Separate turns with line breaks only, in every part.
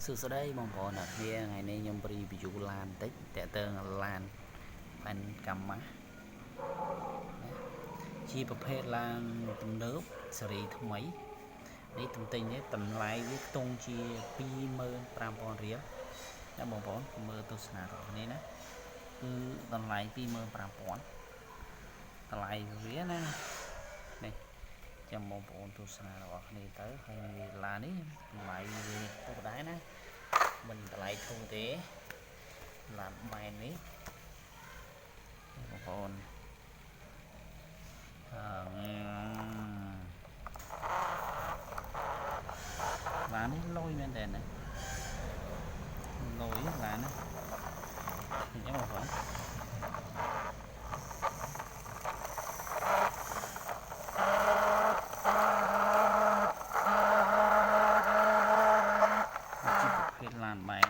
Sự sau đây mong bọn ở kia ngày nay nhung review lan tích tệ tường lan phần cầm má chiประเภท lan ទំនើប សេរី ថ្មីនេះទន្ទិញនេះតម្លៃវាខ្ទង់ជា 25,000 រៀលណាបងប្អូនមើលទស្សនារបស់គ្នាណាគឺតម្លៃ 25,000 តម្លៃវាណានេះចាំបងប្អូនទស្សនារបស់គ្នាទៅហើយឡាននេះតម្លៃវាពុះដែរណាមិនតម្លៃធំទេឡានបែននេះបងប្អូនឡាននេះលុយមែនតើណាលុយឡានណាអញ្ចឹងបងប្អូនឡានបែន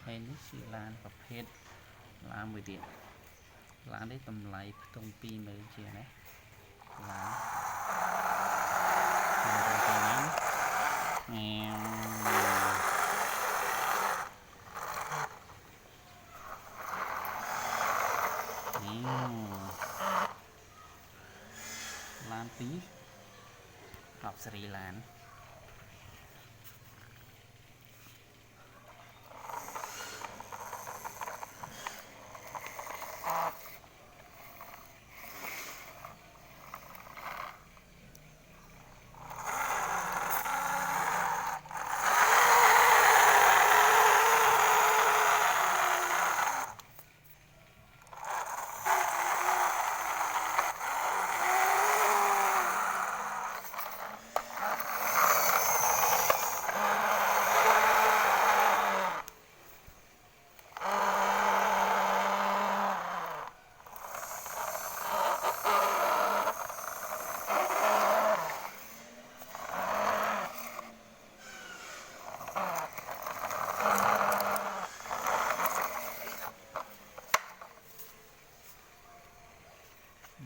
ហើយនេះជាឡានប្រភេទឡានមួយទៀតឡាននេះតម្លៃខ្ទង់ 20,000 ជាងណាឡានឡានពីរ10 សេរីឡាន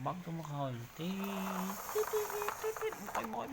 bắn cho một hồi tí mỗi